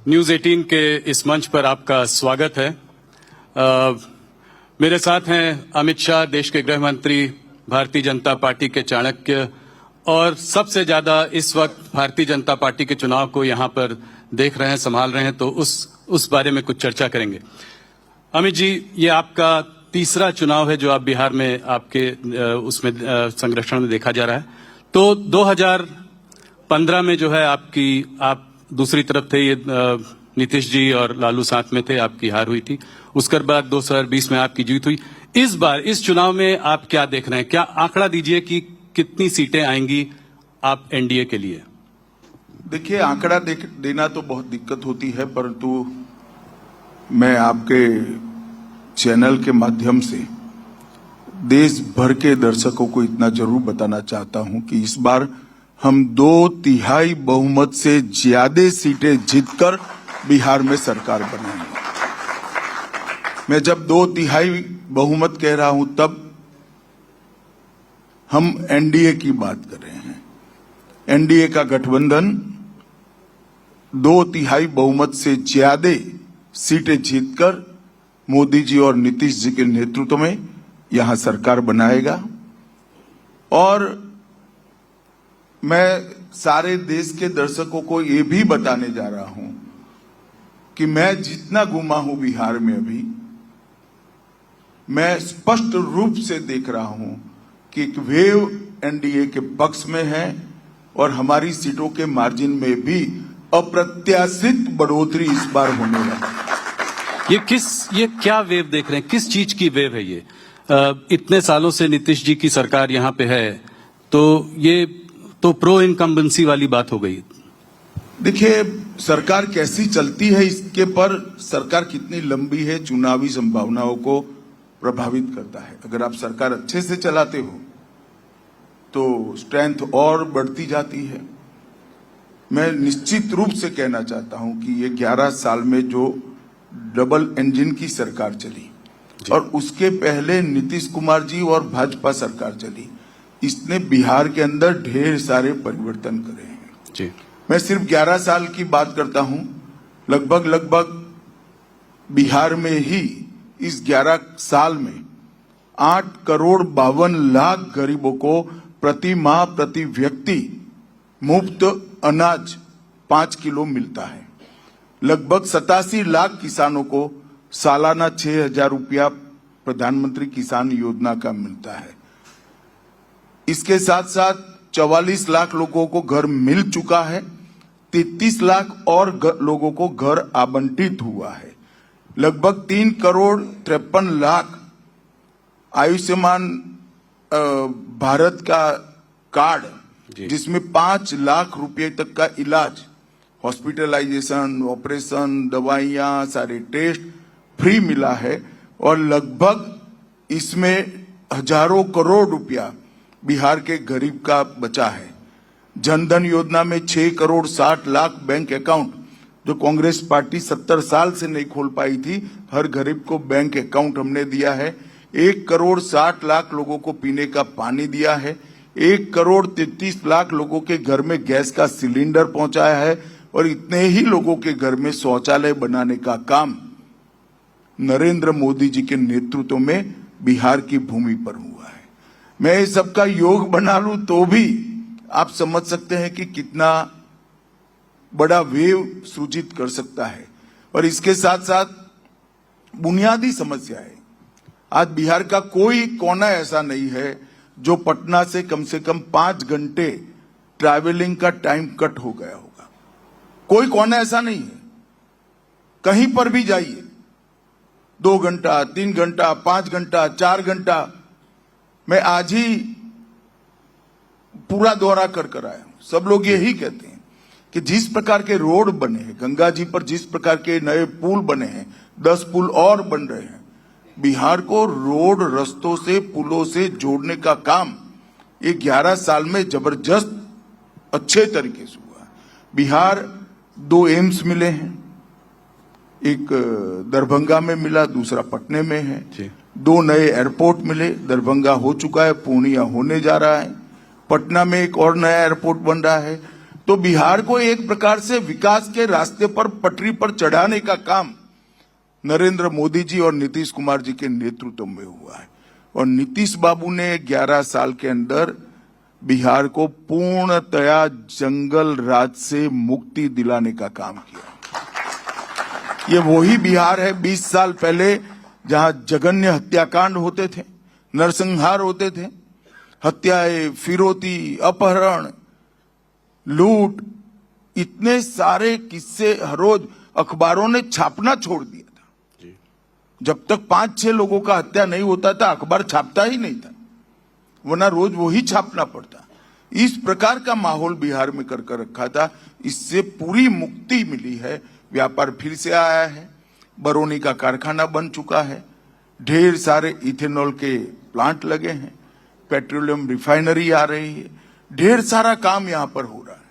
News 18 के इस मंच पर आपका स्वागत है। मेरे साथ हैं अमित शाह, देश के गृह मंत्री, भारतीय जनता पार्टी के चाणक्य, और सबसे ज्यादा इस वक्त भारतीय जनता पार्टी के चुनाव को यहां पर देख रहे हैं, संभाल रहे हैं, तो उस बारे में कुछ चर्चा करेंगे। अमित जी, ये आपका तीसरा चुनाव है जो आप बिहार में आपके उसमें संरक्षण में देखा जा रहा है। तो 2015 में जो है आप दूसरी तरफ थे, ये नीतीश जी और लालू साथ में थे, आपकी हार हुई थी। उसके बाद 2020 में आपकी जीत हुई। इस बार इस चुनाव में आप क्या देख रहे हैं? क्या आंकड़ा दीजिए कि कितनी सीटें आएंगी आप एनडीए के लिए? देखिए, आंकड़ा देना तो बहुत दिक्कत होती है, परंतु मैं आपके चैनल के माध्यम से देश भर के दर्शकों को इतना जरूर बताना चाहता हूं कि इस बार हम 2/3 बहुमत से ज्यादा सीटें जीतकर बिहार में सरकार बनाएंगे। मैं जब 2/3 बहुमत कह रहा हूं तब हम एनडीए की बात कर रहे हैं। एनडीए का गठबंधन 2/3 बहुमत से ज्यादा सीटें जीतकर मोदी जी और नीतीश जी के नेतृत्व में यहां सरकार बनाएगा। और मैं सारे देश के दर्शकों को ये भी बताने जा रहा हूं कि मैं जितना घूमा हूं बिहार में अभी, मैं स्पष्ट रूप से देख रहा हूं कि एक वेव एनडीए के पक्ष में है और हमारी सीटों के मार्जिन में भी अप्रत्याशित बढ़ोतरी इस बार होने वाली है। ये क्या वेव देख रहे हैं? किस चीज की वेव है ये? इतने सालों से नीतीश जी की सरकार यहां पे है, तो ये तो प्रो इनकम्बेंसी वाली बात हो गई। देखिए, सरकार कैसी चलती है इसके पर सरकार कितनी लंबी है चुनावी संभावनाओं को प्रभावित करता है। अगर आप सरकार अच्छे से चलाते हो तो स्ट्रेंथ और बढ़ती जाती है। मैं निश्चित रूप से कहना चाहता हूं कि ये 11 साल में जो डबल इंजन की सरकार चली और उसके पहले नीतीश कुमार जी और भाजपा सरकार चली, इसने बिहार के अंदर ढेर सारे परिवर्तन करे हैं जी। मैं सिर्फ 11 साल की बात करता हूं। लगभग बिहार में ही इस 11 साल में 8,52,00,000 गरीबों को प्रति माह प्रति व्यक्ति मुफ्त अनाज 5 किलो मिलता है। लगभग 87 लाख किसानों को सालाना 6,000 रुपया प्रधानमंत्री किसान योजना का मिलता है। इसके साथ साथ 44 लाख लोगों को घर मिल चुका है। 33 लाख और लोगों को घर आवंटित हुआ है। लगभग 3,53,00,000 आयुष्मान भारत का कार्ड, जिसमें 5 लाख रुपए तक का इलाज, हॉस्पिटलाइजेशन, ऑपरेशन, दवाइयां, सारे टेस्ट फ्री मिला है। और लगभग इसमें हजारों करोड़ रुपया बिहार के गरीब का बचा है। जनधन योजना में 6,60,00,000 बैंक अकाउंट, जो कांग्रेस पार्टी 70 साल से नहीं खोल पाई थी, हर गरीब को बैंक अकाउंट हमने दिया है। 1,60,00,000 लोगों को पीने का पानी दिया है। 1,33,00,000 लोगों के घर में गैस का सिलेंडर पहुंचाया है। और इतने ही लोगों के घर में शौचालय बनाने का काम नरेंद्र मोदी जी के नेतृत्व में बिहार की भूमि पर हुआ है। मैं इस सबका योग बना लूं तो भी आप समझ सकते हैं कि कितना बड़ा वेव सृजित कर सकता है। और इसके साथ साथ बुनियादी समस्या है, आज बिहार का कोई कोना ऐसा नहीं है जो पटना से कम 5 घंटे ट्रैवलिंग का टाइम कट हो गया होगा। कोई कोना ऐसा नहीं है। कहीं पर भी जाइए, 2 घंटा, 3 घंटा, 5 घंटा, 4 घंटा। मैं आज ही पूरा दौरा कर आया हूं। सब लोग यही कहते हैं कि जिस प्रकार के रोड बने हैं, गंगा जी पर जिस प्रकार के नए पुल बने हैं, 10 पुल और बन रहे हैं। बिहार को रोड, रस्तों से, पुलों से जोड़ने का काम ये 11 साल में जबरदस्त अच्छे तरीके से हुआ। बिहार 2 एम्स मिले हैं, एक दरभंगा में मिला, दूसरा पटने में है। 2 नए एयरपोर्ट मिले, दरभंगा हो चुका है, पूर्णिया होने जा रहा है। पटना में एक और नया एयरपोर्ट बन रहा है। तो बिहार को एक प्रकार से विकास के रास्ते पर पटरी पर चढ़ाने का काम नरेंद्र मोदी जी और नीतीश कुमार जी के नेतृत्व में हुआ है। और नीतीश बाबू ने 11 साल के अंदर बिहार को पूर्णतया जंगल राज से मुक्ति दिलाने का काम किया। ये वही बिहार है 20 साल पहले जहां जघन्य हत्याकांड होते थे, नरसंहार होते थे, हत्याएं, फिरौती, अपहरण, लूट, इतने सारे किस्से हर रोज अखबारों ने छापना छोड़ दिया था। जब तक 5-6 लोगों का हत्या नहीं होता था अखबार छापता ही नहीं था, वरना रोज वही छापना पड़ता। इस प्रकार का माहौल बिहार में कर रखा था। इससे पूरी मुक्ति मिली है। व्यापार फिर से आया है, बरौनी का कारखाना बन चुका है, ढेर सारे इथेनॉल के प्लांट लगे हैं, पेट्रोलियम रिफाइनरी आ रही है, ढेर सारा काम यहां पर हो रहा है।